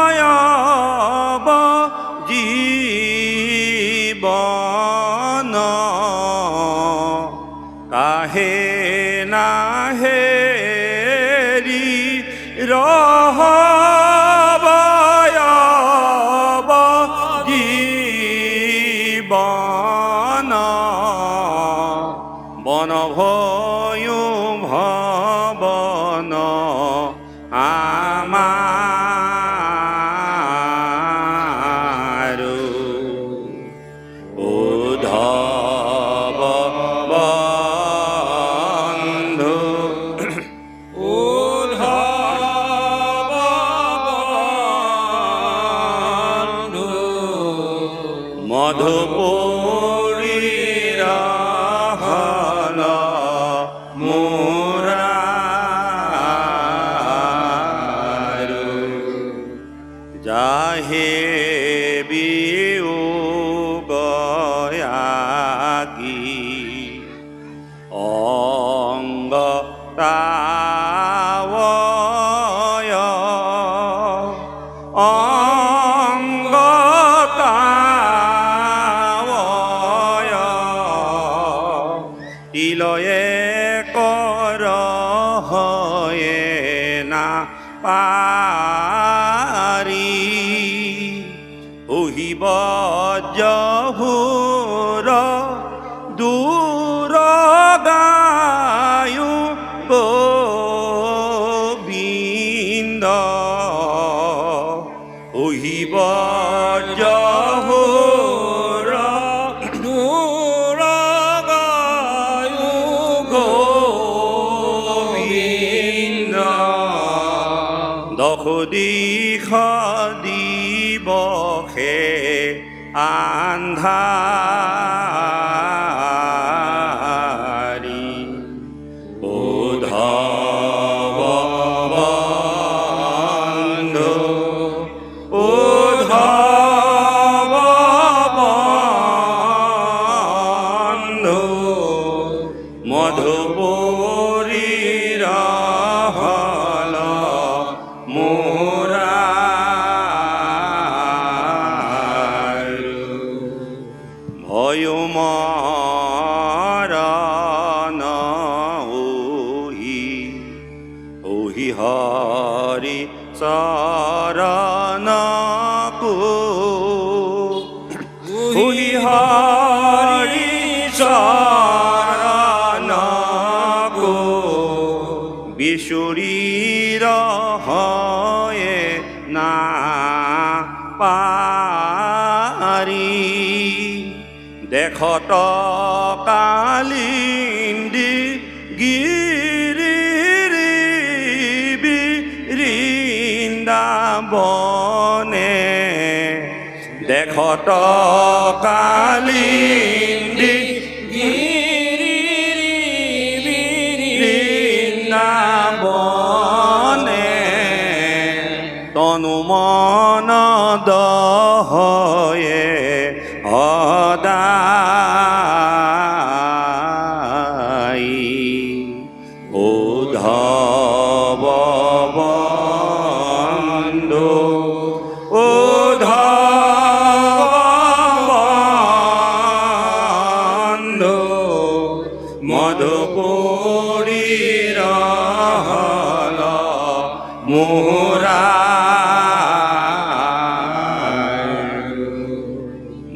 রহবয়ব জীবন কাহে না হেরি রহবয়ব জীবন বনভয়ু ভবন আমারু উদ্ধব বন্ধু উদ্ধব বন্ধু মধুপুরী রহল মুরারু যাহে বিউ গয়াগি অঙ্গ তাওয় অঙ্গ তাওয় তিলয়ে কর হয়ে না পারি ওহিব জহুর দূর গায়ু গোবিন্দ ওহিব জহুর দূর গায়ু গোবিন্দ দখ দিখ দিবখে আন্ধারি উদ্ধব বন্ধু উদ্ধব বন্ধু মধুপুরী রহল মুরারু ভয়মরণ ওহি ওহি হরি শরণ কো ওহি হরি শরণ কো বিশুরীর হয়ে না পারি দেখত কালিন্দি গিরি বৃন্দাবনে দেখত কালিন্দি গিরি বৃন্দাবনে তনু মন দহয়ে অদাই উদ্ধব বন্ধু উদ্ধব বন্ধু মধুপুরী রহল মুরারু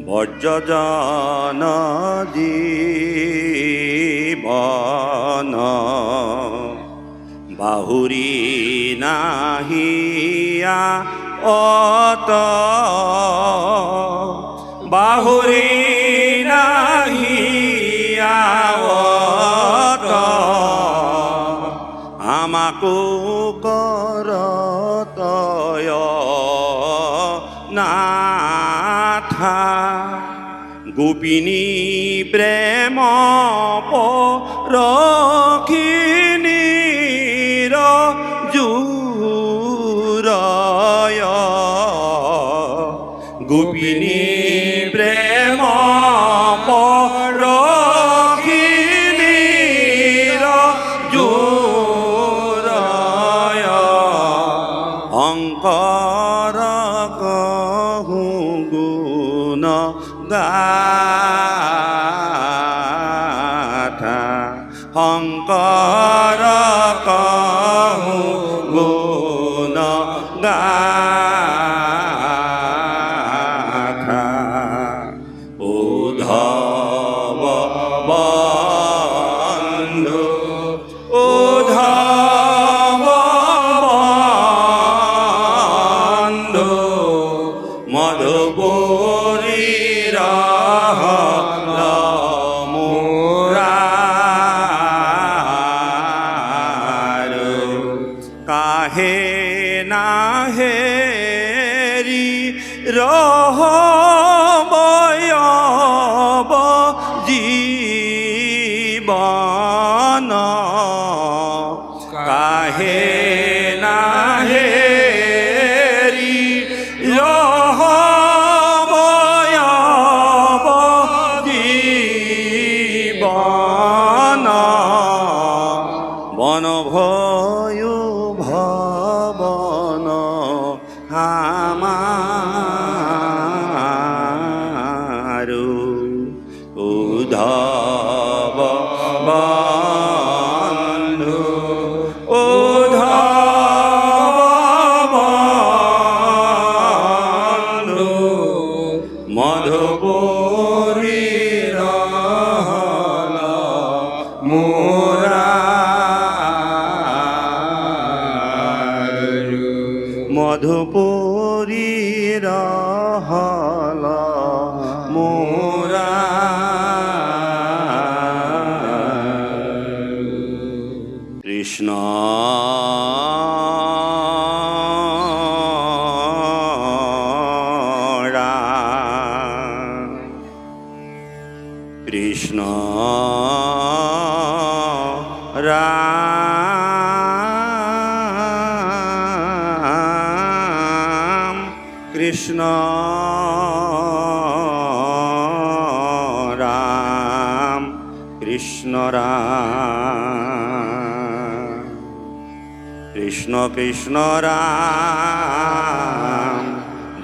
বজ্রজন জীবন বাহুরি নাহিয়া অত বাহুরি নাহিয়া অত আমাকো করতয় নাথা গোপিনী প্রেম পরখিনী জুরয় গোপিনী প্রেম পরখিনী জুরয় শঙ্কর কহু গুণ গাথা শঙ্কর কহু গুণ গাথা উদ্ধব বন্ধু উদ্ধব বন্ধু মধুপুরীর মুরার কাহে না হেরি রহবয়ব জীবন কাহে না হেরি রহবয়ব জীবন বন ভয় ভবন হামারু উদ্ধব বন্ধু উদ্ধব বন্ধু মধুপুরীর মধুপুরীর হল মোরা কৃষ্ণ কৃষ্ণ রাম কৃষ্ণ রাম কৃষ্ণ রাম কৃষ্ণ কৃষ্ণ রাম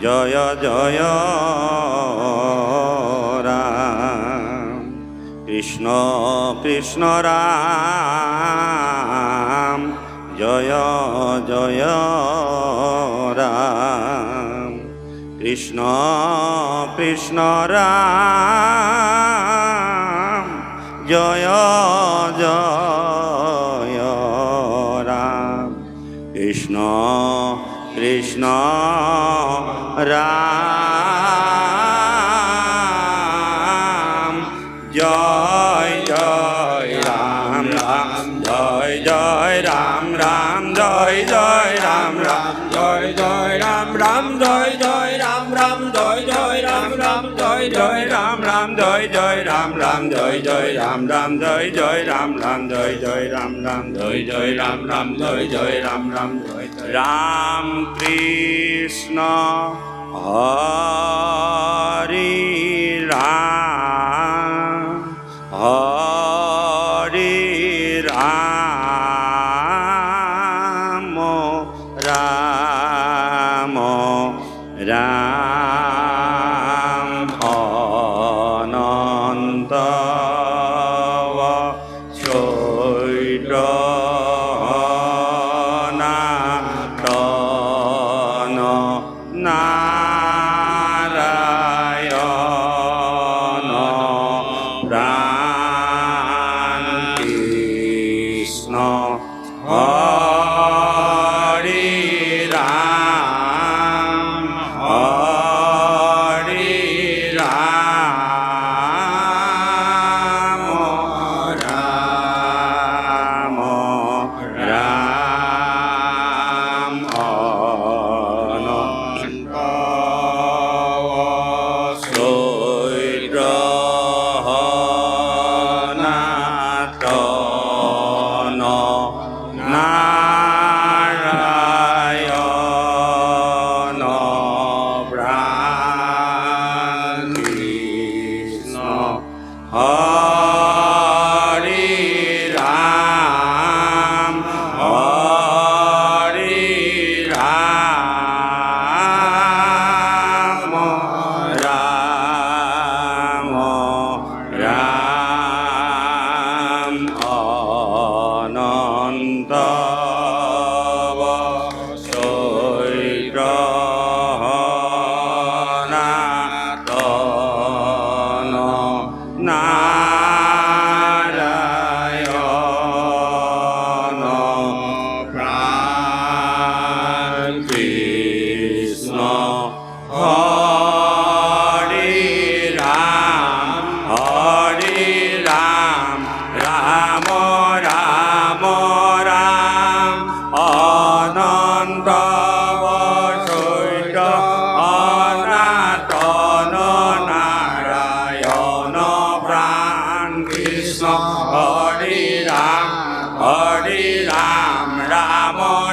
জয় জয় রাম কৃষ্ণ কৃষ্ণ রাম জয় জয় রাম কৃষ্ণ কৃষ্ণ রাম জয় জয় রাম কৃষ্ণ কৃষ্ণ রাম জয় জয় রাম রাম জয় জয় রাম রাম জয় জয় রাম রাম জয় জয় রাম রাম জয় জয় রাম রাম জয় জয় রাম রাম জয় জয় রাম রাম জয় জয় রাম রাম জয় জয় রাম রাম জয় জয় রাম রাম জয় জয় রাম রাম জয় জয় রাম রাম জয় জয় রাম রাম জয় রাম কৃষ্ণ হরি রাম হরি রাম রাম রাম অনন্ত চৈত্র নাটন নারায়ণ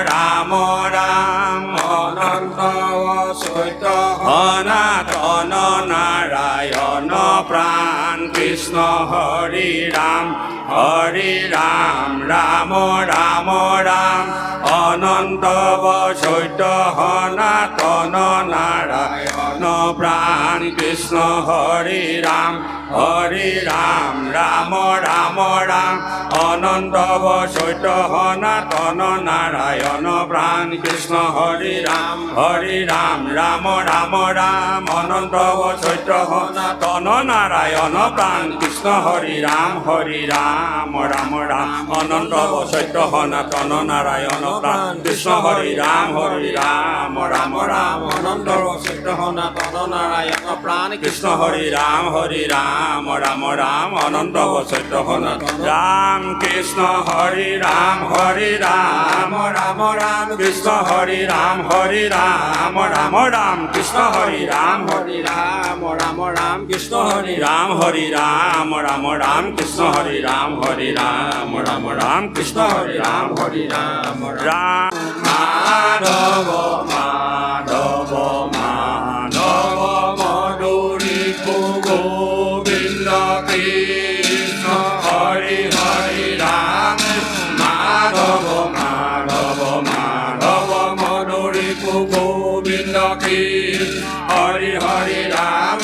রাম রাম অনন্ত অচ্যুত সনাতন নারায়ণ প্রাণ কৃষ্ণ হরি রাম রাম রাম রাম অনন্ত অচ্যুত সনাতন নারায়ণ প্রাণ কৃষ্ণ হরি রাম রাম রাম রাম অনন্ত অচ্যুত সনাতন নারায়ণ প্রাণ কৃষ্ণ হরি রাম রাম রাম রাম অনন্ত অচ্যুত সনাতন নারায়ণ প্রাণ কৃষ্ণ হরি রাম রাম রাম অনন্ত অচ্যুত সনাতন নারায়ণ প্রাণ কৃষ্ণ হরি রাম রাম রাম অনন্ত অচ্যুত সনাতন নারায়ণ প্রাণ কৃষ্ণ হরি রাম রাম রাম অনন্ত অচ্যুত সনাতন রাম কৃষ্ণ হরি রাম রাম রাম কৃষ্ণ হরি রাম রাম রাম কৃষ্ণ হরি রাম রাম কৃষ্ণ হরি রাম রাম কৃষ্ণ হরি রাম রাম কৃষ্ণ হরি রাম রাম মাধব মাধব মাধব মধুরি গোবিন্দ কৃষ্ণ হরি হরি রাম মাধব মাধব মাধব মধুরি গোবিন্দ কৃষ্ণ হরি হরি রাম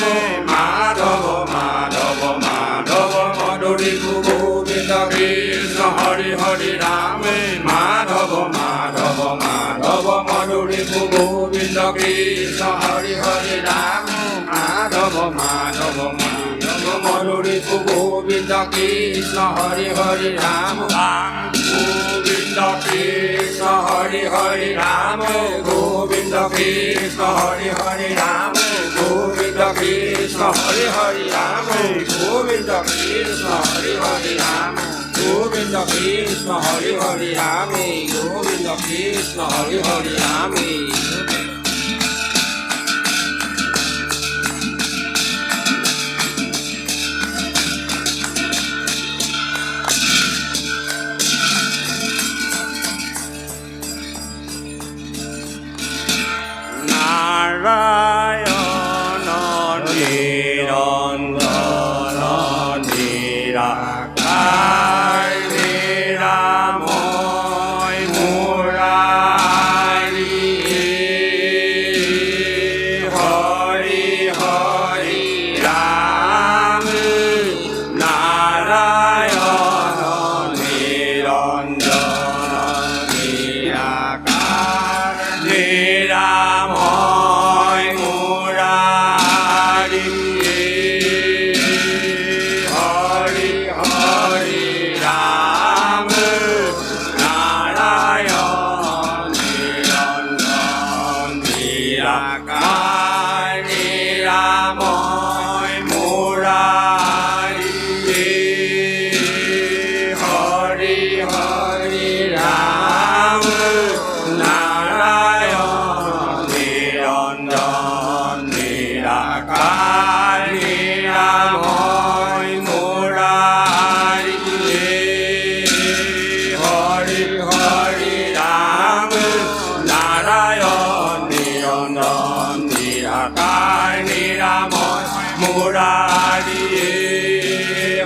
মাধব মাধব মাধব মধুরি গোবিন্দ কৃষ্ণ হরি হরি রাম মাধব মাধব মাধব মধুরি গোবিন্দ কৃষ্ণ হরি হরি রাম মাধব মাধব মাধব মধুরি গোবিন্দ কৃষ্ণ হরি হরি রাম গোবিন্দ কৃষ্ণ হরি হরি রাম গোবিন্দ কৃষ্ণ হরি হরি রাম গোবিন্দ কৃষ্ণ হরি হরি রাম গোবিন্দ কৃষ্ণ হরি হরি রাম গোবিন্দ কৃষ্ণ হরি হরি রাম গোবিন্দ কৃষ্ণ হরি হরি রাম নারায়ণ নিরঞ্জন নিরাকার নিরাময় মুরারি হরি হরি রাম নারায়ণ নিরঞ্জন নিরাকার নিরাময় মুরারি হরি হরি রাম নারায়ণ নিরঞ্জন নিরাকার নিরাময় মুরারি হরি হরি রাম নারায়ণ নিরঞ্জন নিরাকার নিরাময় মুরারি হরি হরি রাম নারায়ণ নিরঞ্জন নিরাকার নিরাময় মুরারি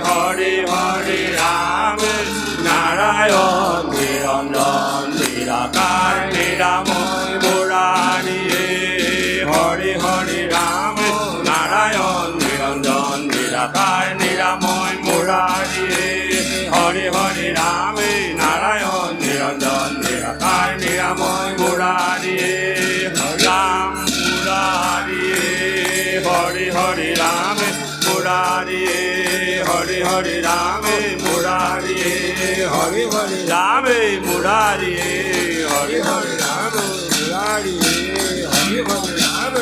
হরি হরি রাম নারায়ণ নিরঞ্জন নিরাকার নিরাময় মুরারি হরি হরি রাম নারায়ণ নিরঞ্জন নিরাকার নিরাময় মুরারি হরি হরি রাম নারায়ণ নিরঞ্জন নিরাকার নিরাময় মুরারি রাম মুরারি হরি হরি রাম মুরারি হরি হরি রাম মুরারি হরি হরি রাম মুরারি হরি হরি রাম মুরারি হরি হরি রাম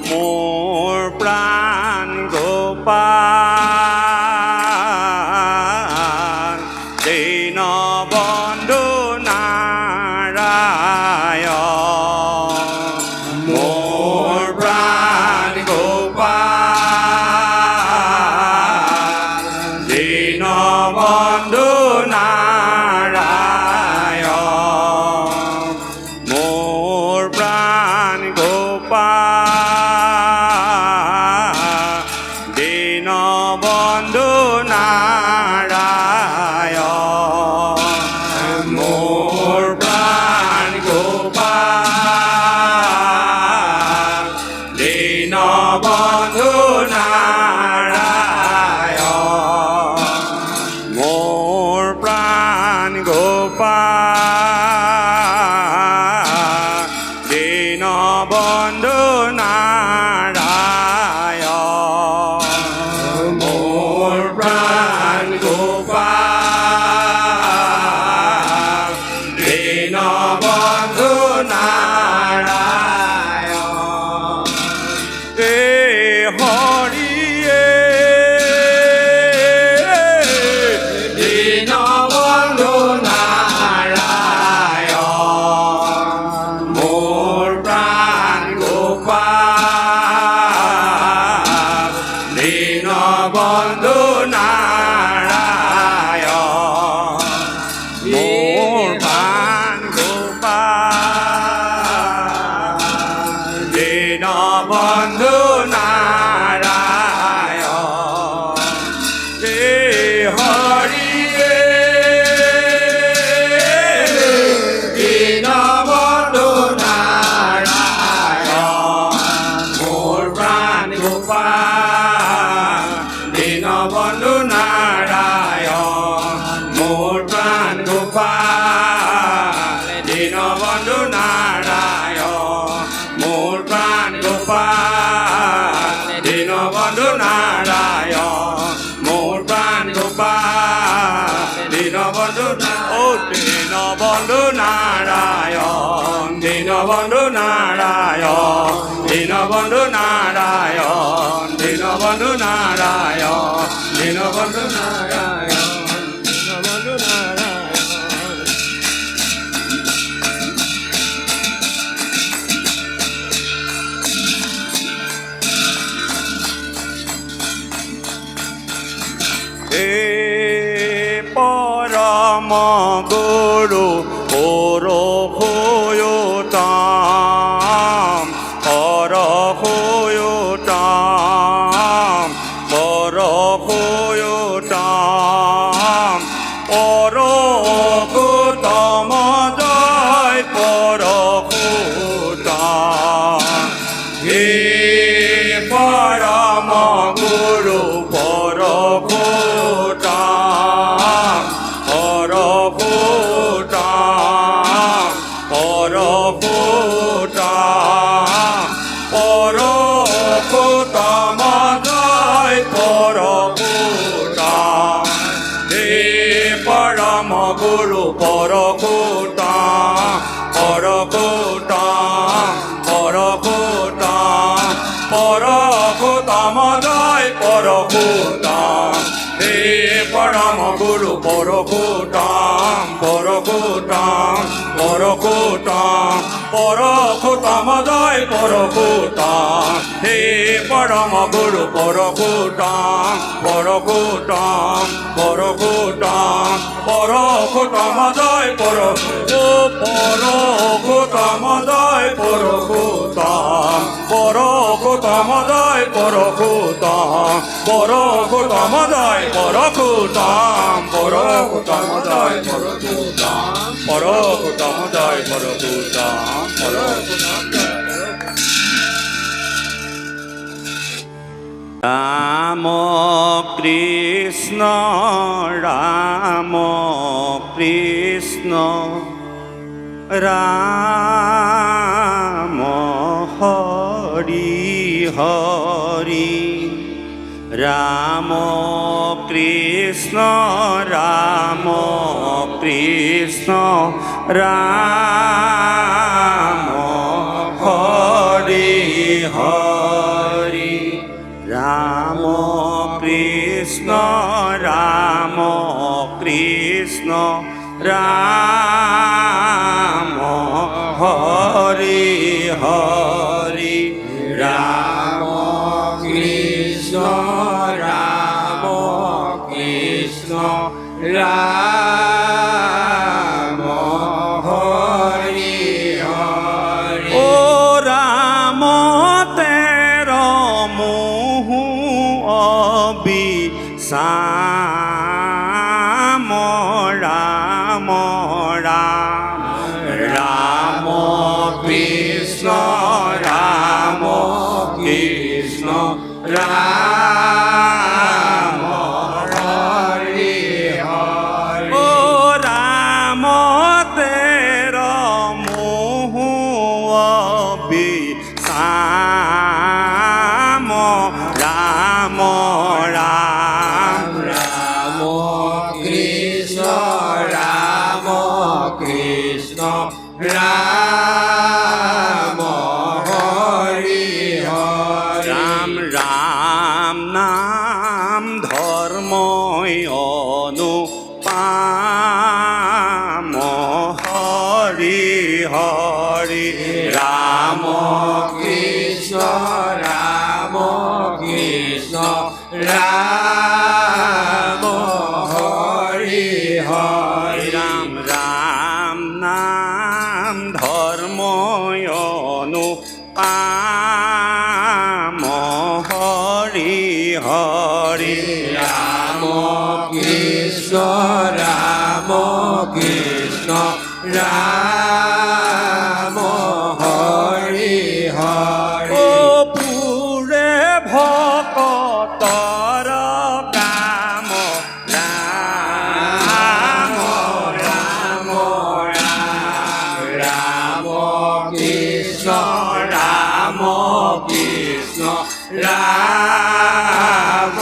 মোর প্রাণ গোপাল দীন বন গোপাল দীনবন্ধু নারায়ণ মোর প্রাণ গোপাল দীনবন্ধু নারায়ণ এ হরিয়ে দীনবন্ধু নারায়ণ মোর প্রাণ গোপাল দীনবন্ধু নারায়ণ মোর প্রাণ গোপাল দীনবন্ধু নারায়ণ হে হরিয়ে দীনবন্ধু নারায়ণ মোর প্রাণ গোপাল দীনবন্ধু নারায়ণ মোর প্রাণ গোপাল দীনবন্ধু নারায়ণ মোর প্রাণ গোপাল দীনবন্ধু নারায়ণ মোর প্রাণ গোপাল দীনবন্ধু ও দীনবন্ধু নারায়ণ দীনবন্ধু নারায়ণ দীনবন্ধু নারায়ণ দীনবন্ধু নারায়ণ দীনবন্ধু নারায়ণ দীনবন্ধু নারায়ণ হে পরম গুরু পরখয়তাম পরখয়তাম পরখয়তাম পরখতম জয় পরখতাম হে পরম গুরু পরখতাম পরখতাম পরখতাম পরখতম জয় পরখতাম হে পরম গুরু পরখতাম পরখতাম পরখতাম পরখতম জয় পরখতাম হে পরম গুরু পরখতাম পরখতাম পরখতাম পরখতম জয় পরখতাম হে পরম গুরু পরখতাম পরখতাম পরখতাম পরখতম জয় পরখতম জয় পরখতাম পরখতম জয় পরখতাম পরখতম জয় পরখতাম পরখতম জয় পরখতাম পরখতম জয় পরখতাম পরখতম রাম কৃষ্ণ রাম কৃষ্ণ রাম হরি হরি রাম কৃষ্ণ রাম কৃষ্ণ রাম হরি হরি রাম কৃষ্ণ রাম কৃষ্ণ রাম হরি হরি রাম কৃষ্ণ রাম কৃষ্ণ রাম হরি হরি ও রাম তের মুহু অবিসাম রাম কৃষ্ণ রাম হরি হরি রাম রাম নাম ধর্ময় অনুপাম হরি হরি রাম কৃষ্ণ রাম কৃষ্ণ রাম হরি হরি রাম রাম নাম ধর্ময় অনুপাম হরি হরি রাম কৃষ্ণ রাম কৃষ্ণ রাম হরি হরি ও পুরে ভকতর কাম রাম রাম রাম কৃষ্ণ রাম কৃষ্ণ রাম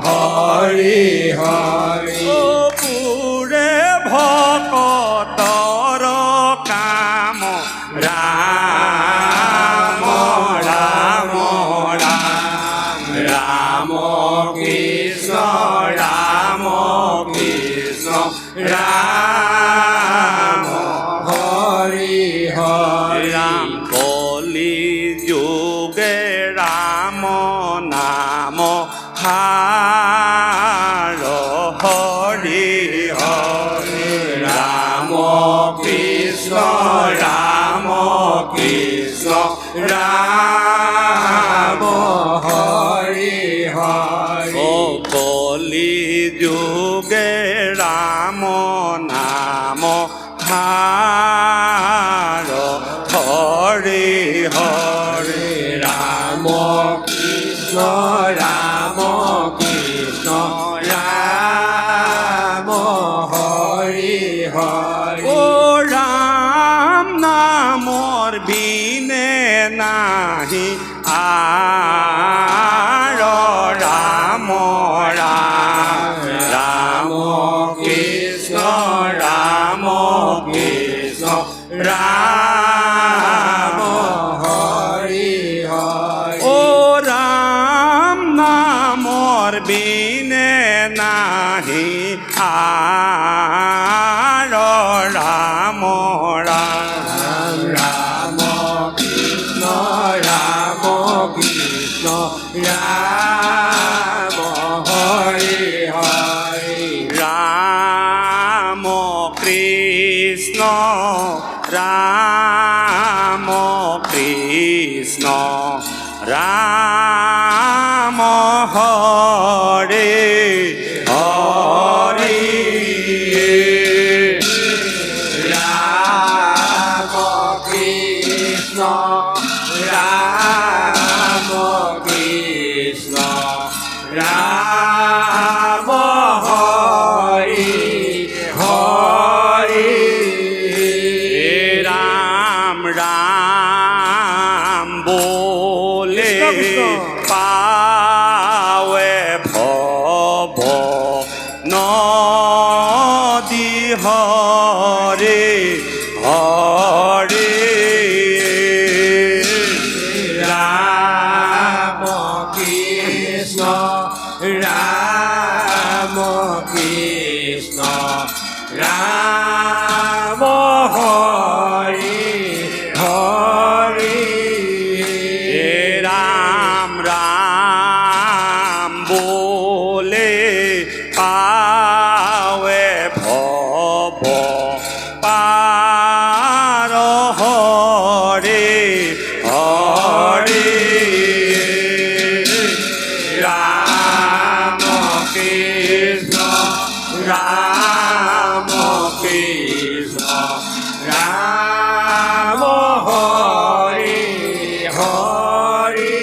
হরি হরি ও পুরে ভকতর কাম রাম রাম রাম রাম কৃষ্ণ রাম কৃষ্ণ রাম হরি হরি রাম কলি যুগে রাম নাম হার হরি হরি রাম কৃষ্ণ রাম কৃষ্ণ রাম হরি হরি ও কলি যুগে রাম নাম হার হরি হরি রাম কৃষ্ণ রাম কৃষ্ণ রাম হরি হরি ও রাম নামর বিনে নাহি আর রাম রাম রাম কৃষ্ণ রাম কৃষ্ণ রাম হরি হরি ও রাম নামর বিনে নাহি আর রাম রাম রাম কৃষ্ণ রাম কৃষ্ণ রাম হরি হরি রাম কৃষ্ণ রাম কৃষ্ণ রাম হরে হরে রাম কৃষ্ণ রাম কৃষ্ণ রাম হরি হরি রাম রাম বলে কৃষ্ণ কৃষ্ণ। পাওয়ে ভব নদী হরে হরে রাম কৃষ্ণ রাম কৃষ্ণ রাম হরি হরি রাম রাম বলে পাওয়ে ভব পার হরে হরে রাম কৃষ্ণ রাম কৃষ্ণ রাম হরি হরি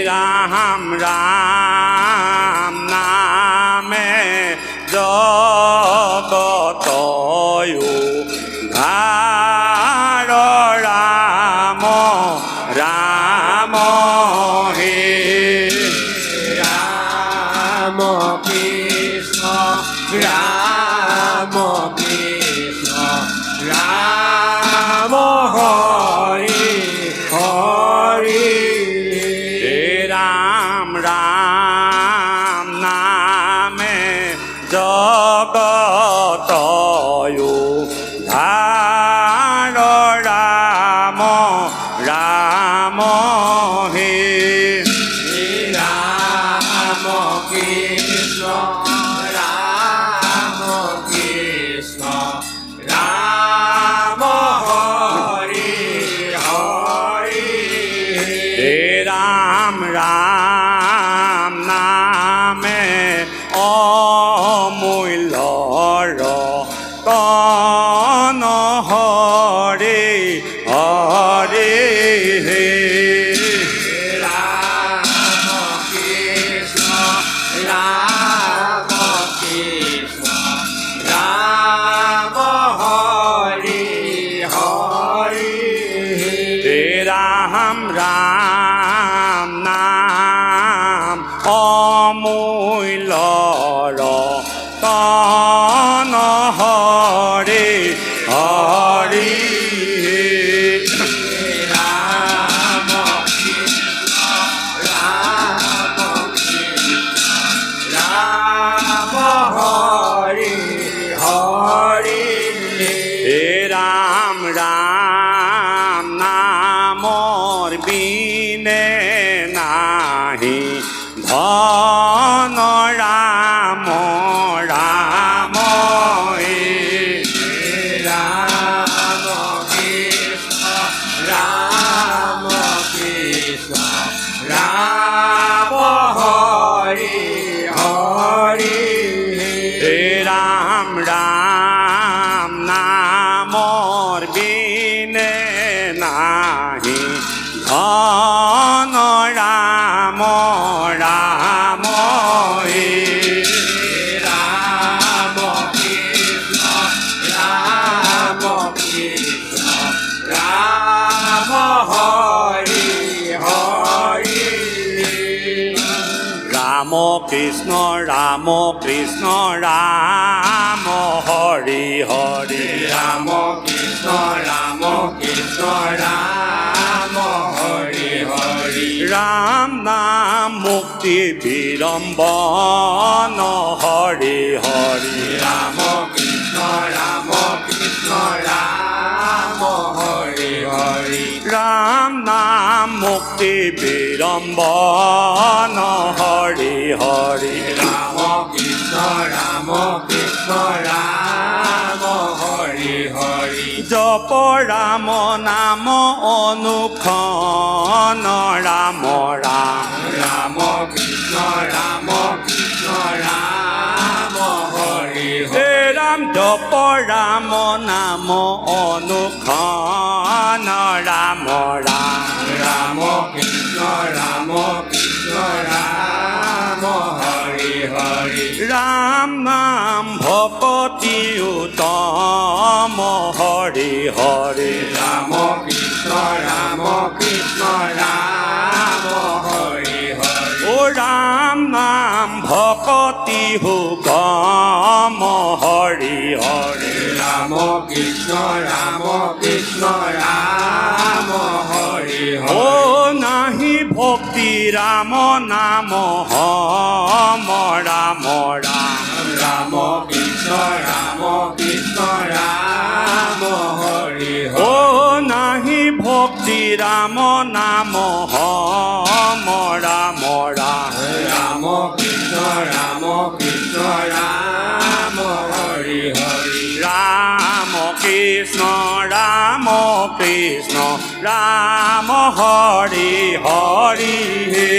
রাম রাম নামে জগতয় ধার রাম রাম হে রাম কৃষ্ণ রাম কৃষ্ণ হরে হরে হে রাম কৃষ্ণ রাম কৃষ্ণ রাম হরি হরি হে রাম রাম নাম অমূল্য রতন হরে হরি রাম কৃষ্ণ রাম কৃষ্ণ রাম হরি হরি হে রাম রাম নামর বিনে নাহি ধন রাম রাম হে রাম কৃষ্ণ রাম কৃষ্ণ রাম হরি হরি হে রাম রাম নামর বিনে নাহি ধন রাম রাম হে রাম কৃষ্ণ রাম কৃষ্ণ রাম হরি হরি রাম কৃষ্ণ রাম কৃষ্ণ রাম হরি হরি রাম কৃষ্ণ রাম কৃষ্ণ রাম হরি হরি রাম নাম মুক্তি বিড়ম্বন হরি হরি রাম কৃষ্ণ রাম কৃষ্ণ রাম হরি হরি রাম নাম মুক্তি বিড়ম্বন হরি হরি রাম কৃষ্ণ রাম কৃষ্ণ রাম হরি হরি জপ রাম নাম অনুক্ষণ রাম রাম রাম কৃষ্ণ রাম কৃষ্ণ রাম হরি হরি হে রাম জপ রাম নাম অনুক্ষণ রাম রাম রাম কৃষ্ণ রাম কৃষ্ণ রাম হরি হরি রাম নাম ভকতি উত্তম হরি হরি রাম কৃষ্ণ রাম কৃষ্ণ রাম হরি হরি ও রাম নাম ভকতি হুগম হরি হরি রাম কৃষ্ণ রাম কৃষ্ণ রাম হরি ও হরি নাহি ভক্তি রাম নাম হম রাম রাম রাম কৃষ্ণ রাম কৃষ্ণ রাম হরি ও হরি নাহি ভক্তি রাম নাম হম রাম রাম রাম কৃষ্ণ রাম কৃষ্ণ রাম হরি হরি রাম কৃষ্ণ রাম কৃষ্ণ রাম হরি হরি হে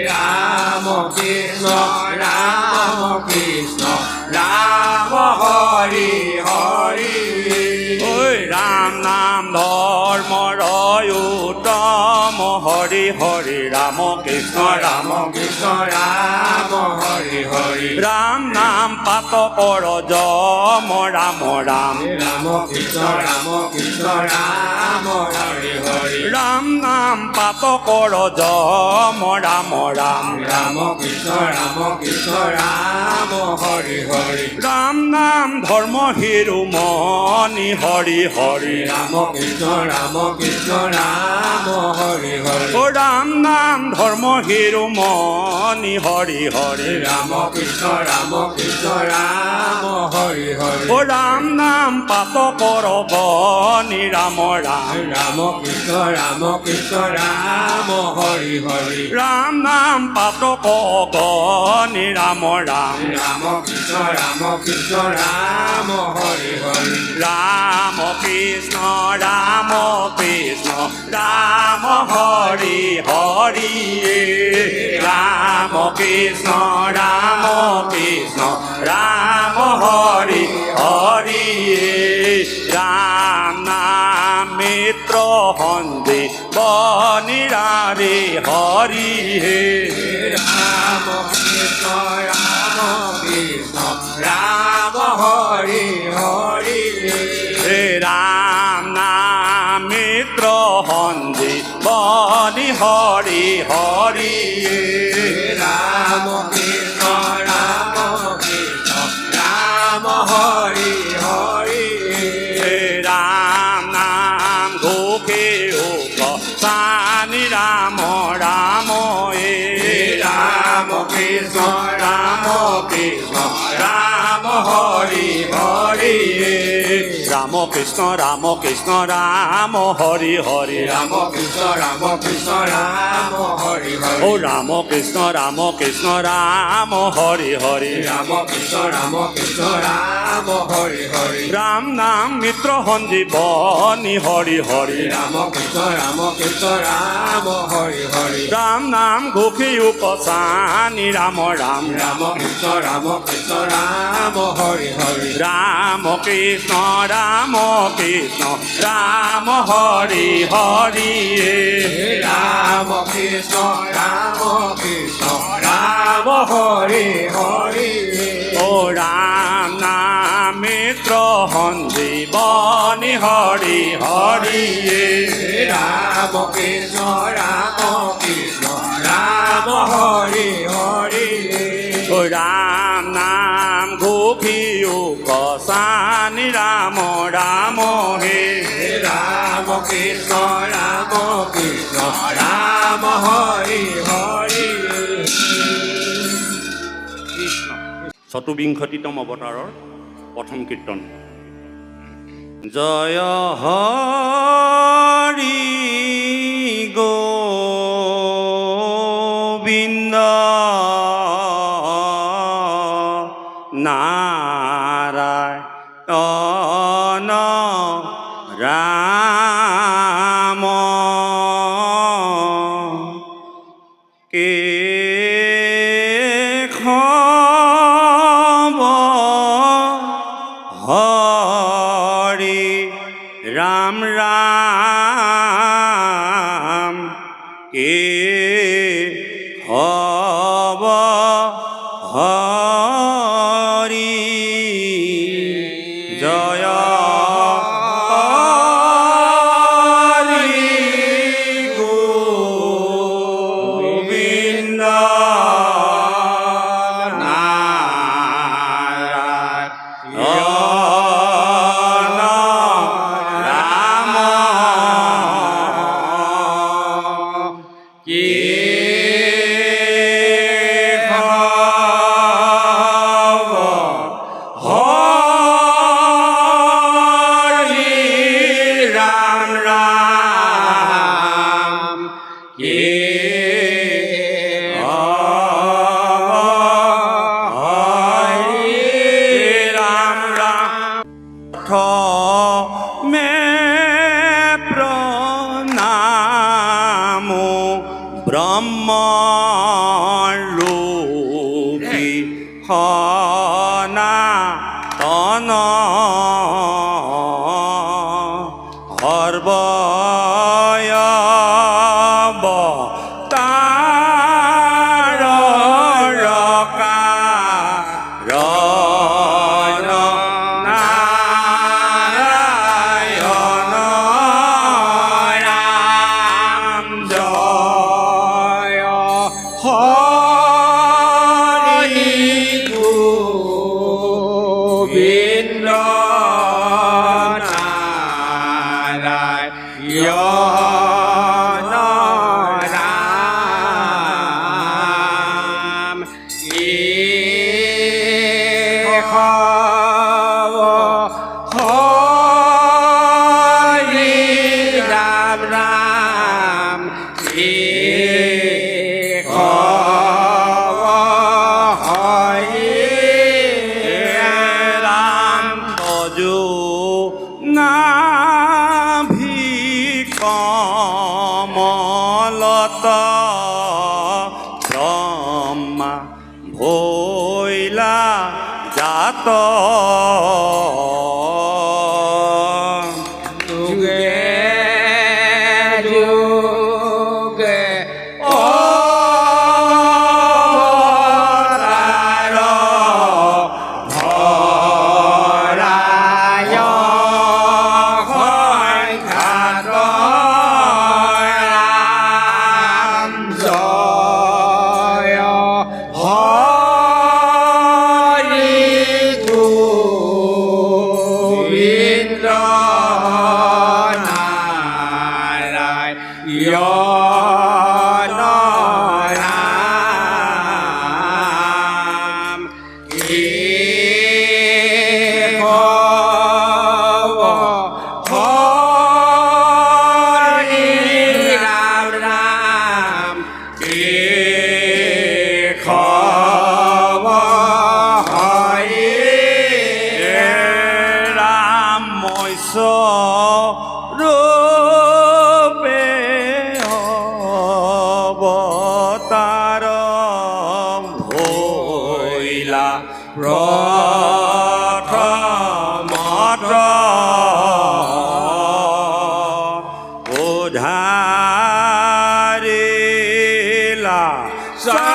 রাম কৃষ্ণ রাম কৃষ্ণ রাম হরি হরি ওই রাম নাম ধর্ম উত্তম হরি হরি রাম কৃষ্ণ রাম কৃষ্ণ রাম হরি হরি রাম নাম পাপ পর যম রাম রাম রাম কৃষ্ণ রাম হরি হরি রাম নাম পাপ কর যম রাম রাম রাম কৃষ্ণ রাম হরি হরি রাম নাম ধর্ম হিরুমণি হরি হরি রাম কৃষ্ণ রাম হরি হরি ও রাম নাম ধর্ম হিরুমণি হরি হরি রাম কৃষ্ণ রাম হরি হরি ও রাম নাম পাপ কর বনি রাম রাম রাম কৃষ্ণ রাম হরি হরি রাম নাম পাপ গনি রাম রাম রাম কৃষ্ণ রাম হরি হরি রাম কৃষ্ণ রাম কৃষ্ণ রাম হরি হরি রাম কৃষ্ণ রাম কৃষ্ণ রাম হরি হরি রাম নাম মিত্র হন্দি বনিরারে হরি হে রাম কৃষ্ণ রাম হরি হরি হে রাম নাম মিত্র হন্দি বনি হরি হরি রাম কৃষ্ণ রাম হরি হরি হে রাম নাম ঘোষে সানি রাম রাম এ রাম কৃষ্ণ রাম কৃষ্ণ রাম হরি হরি রাম কৃষ্ণ রাম কৃষ্ণ রাম হরি হরি রাম কৃষ্ণ রাম হরি হরি ও রাম কৃষ্ণ রাম হরি হরি রাম কৃষ্ণ রাম হরি হরি রাম নাম মিত্র সঞ্জীবনী হরি হরি রাম কৃষ্ণ রাম হরি হরি রাম নাম ঘোষি উপসানি রাম রাম রাম কৃষ্ণ রাম হরি হরি রাম কৃষ্ণ রাম হরি হরি রাম কৃষ্ণ রাম হরি হরি ও রাম নাম মিত্র সঞ্জীবনী হরি হরি রাম কৃষ্ণ রাম হরি হরি ও রাম নাম ঘোষি উপসানি রাম রাম হে রাম কৃষ্ণ রাম হরি হরি চতুৰ্বিংশতিতম অৱতাৰৰ প্ৰথম কীৰ্তন জয় হৰি গোবিন্দ নাৰায়ণ ৰাম হৰি ৰাম ৰাম কে হব হৰি জয় হৰি গোবিন্দ মে প্রণামো ব্রহ্মরূপী সনাতন নাভি কমলত ব্রহ্মা ভৈলা জাত যুগে যুগে অবতার ভরায় সংখ্যাত রাম জয় হরি গোবিন্দ নারায়ণ রাম হরি রাম রাম হরি রাম মৈশ রূপে অবতার ভৈলা প্রথমত উধারিলা চারি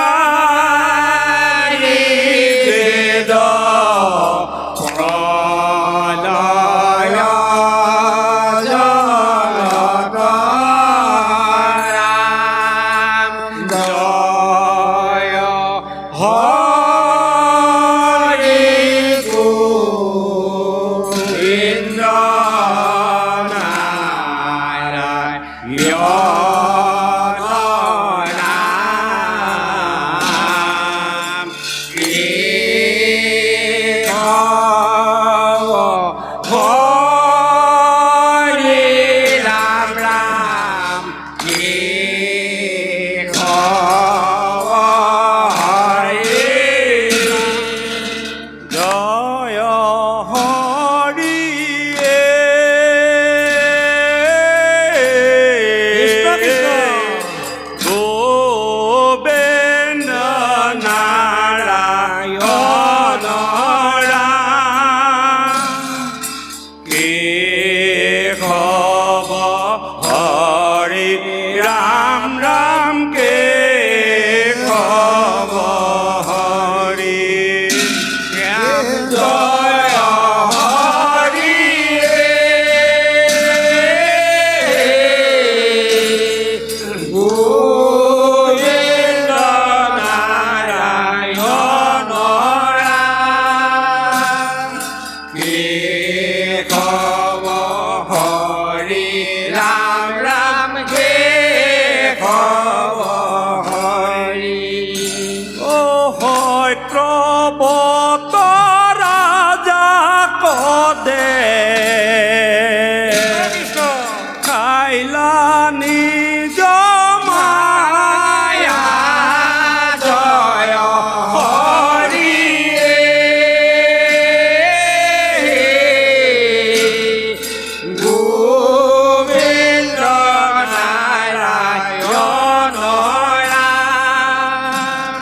বেদ প্রলয় জগত রাম জয় হরি গোবিন্দ নারায়ণ হরি রাম রাম হরি জয় হরি কৃষ্ণ কৃষ্ণ গোবিন্দ নারায়ণ রাম কে খবর হরি রাম রাম কে খবর হরি জয় হরি গোবিন্দ নারায়ণ রাম কে খবর হরি রাম রাম কে খবর হরি ও হয়ত্রবত রাজা কদে খাইলা নিজ মায়া জয় হরি গোবিন্দ নারায়ণ রাম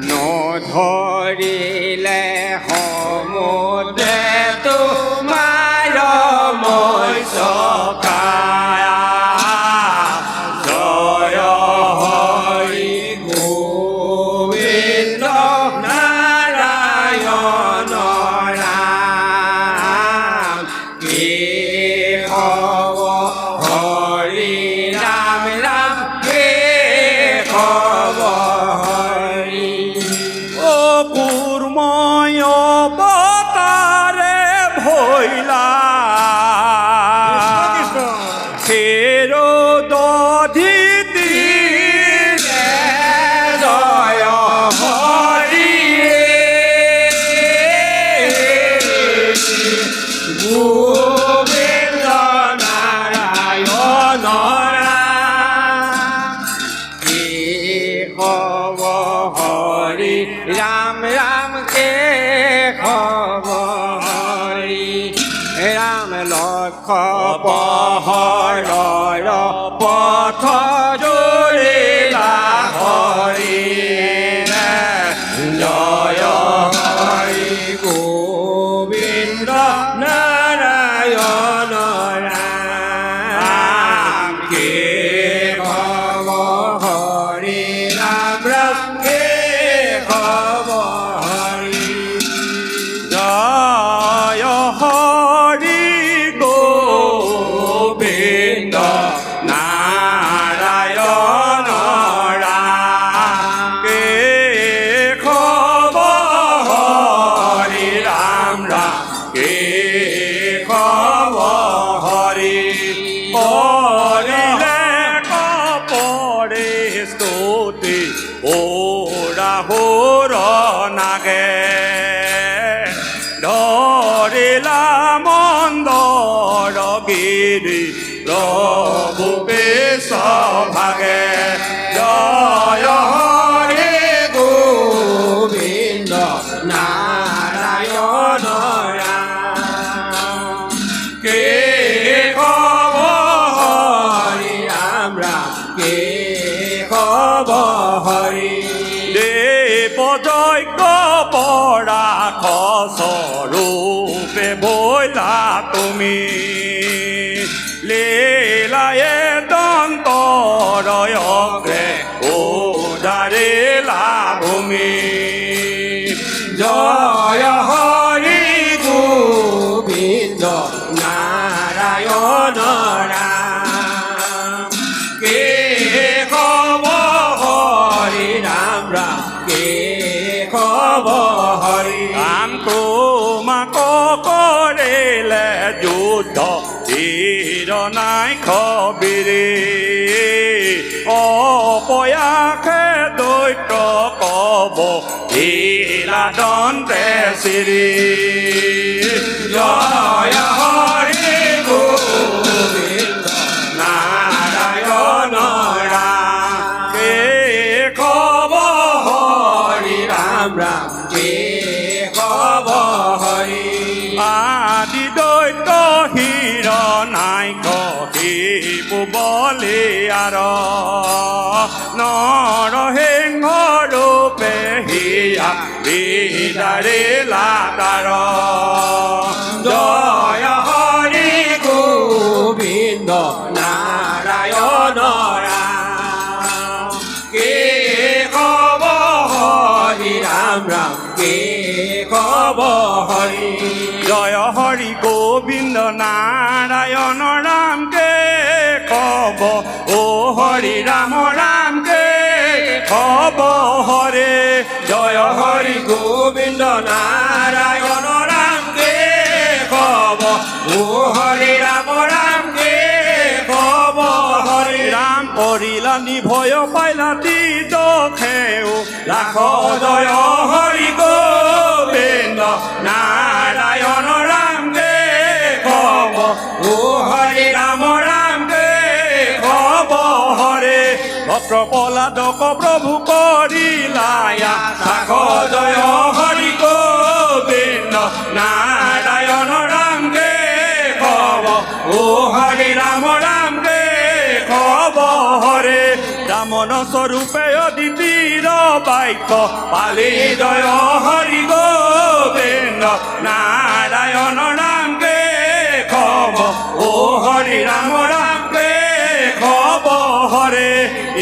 নধরিলে সমুদ্রে তোমাৰ মৈছ কায়া জয় হৰি গোবিন্দ নাৰায়ণ ৰাম কে খবৰ হৰি ৰাম ৰাম কে খবৰ হৰি ও কুর্ময় অবতারে ভৈলা ফেরো দধিতি জয় হৰি গোবিন্দ পহৰৰ পথ জুৰিলা হৰি জয় হৰি গোবিন্দ নাৰায়ণ ৰাম কে খব হৰি ৰাম ৰাম কে খব হৰি জয় হৰি গোবিন্দ নারায়ণ রাম কে খব হরি রাম রাম কে খব হরি পরিলে কপরে স্তুতি ওরা হোর নাগে ধরিলা মন্দর গিরি প্রভু বেশ ভাগে জয় হরি গোবিন্দ নারায়ণ রাম কে খব হরি রাম রাম কে খব হরি দেব যজ্ঞ পড়া খসরূপে বইলা তুমি লীলায়ে দন্তরয় অগ্রে উদারিলা ভূমি জয় হরি গোবিন্দ নারায়ণ রাম কে খব হরি রাম রাম কে খব হরি রাম তোমাক কৰিলে যুদ্ধ তীৰ নাই খবিৰি অপয়াসে দৈত্য কব লীলা দন্তে চিৰি জয় হৰি গোবিন্দ নাৰায়ণ ৰাম কে খব হৰি ৰাম ৰাম কে খব হৰি আদি দৈত্য হিৰ নাই কহিবু বলি আৰ নৰসিংহ ৰূপে হিয়া বিদাৰিলা তাৰ জয় হৰি গোবিন্দ নাৰায়ণ ৰাম কে খব হৰি ৰাম ৰাম কে খব হৰি জয় হৰি গোবিন্দ নাৰায়ণ ৰাম কে খব ও হৰি ৰাম ৰাম কে খব হৰে জয় হৰি গোবিন্দ নাৰায়ণ ৰাম কে খব ও হৰি ৰাম ৰাম কে খব হৰি ৰাম কৰিলা নিভয় পাইলা তীত খেও লাখ জয় হৰি গোবিন্দ নাৰায়ণ ৰাম কে খব ও হৰি ৰাম ৰাম কে খব হৰে ভক্ত পলাদক প্ৰভু কৰিলায়া লাখ জয় হৰি গোবিন্দ নাৰায়ণ ৰাম কে খব ও হৰি ৰাম ৰাম কে খব হৰে ৰামন স্বৰূপে অদিতিৰ বাক্য পালি জয় হৰি গোবিন্দ নাৰায়ণ ৰাম কে খব ও হৰি ৰাম ৰাম কে খব হৰে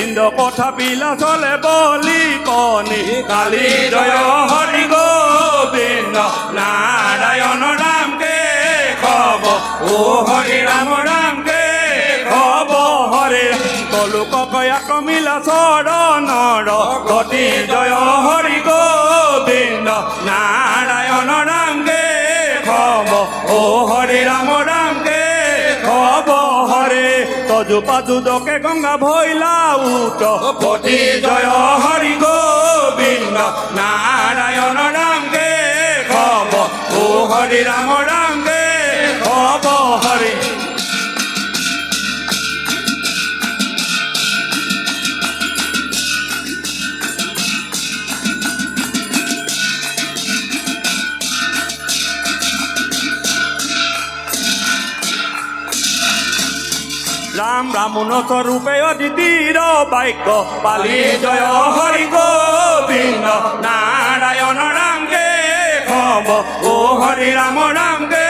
ইন্দ্ৰ কথা বিলাসলে বলি কণি কালি জয় হৰি গোবিন্দ নাৰায়ণ ৰাম কে খব ও হৰি ৰাম ৰাম কে খব হৰে কলোকক কমিলা চৰণৰ গতি জয় হৰি গোবিন্দ নাৰায়ণ ৰাম কে খব ও হৰি ৰাম ৰাম কে খব হৰে তজু পাদুদকে গংগা ভৈলা উত গতি জয় হৰি গোবিন্দ নাৰায়ণ ৰাম কে খব ও হৰি ৰাম ৰাম কে খব হৰি রাম রামন স্বরূপে অদিতির বাক্য পালি জয় হরি গোবিন্দ নারায়ণ রামকে খব ও হরি রাম রামকে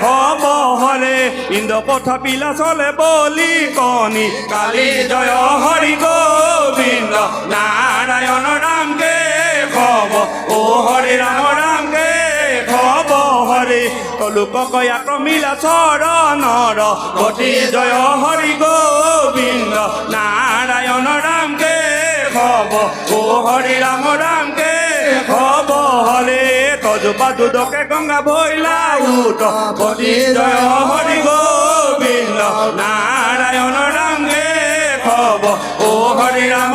খব হলে ইন্দ্র পথা পিলা চলে বলি কনি কালি জয় হরি গোবিন্দ নারায়ণ রামকে খব ও হরি রাম রামকে খব হরে কলুক কয়া কমিলা চরণর গতি জয় হরি গোবিন্দ নারায়ণ রামকে খব ও হরি রাম রামকে খব হরে তজপা দুদকে গঙ্গা বইলা উঠ গতি জয় হরি গোবিন্দ নারায়ণ রামকে খব ও হরি রাম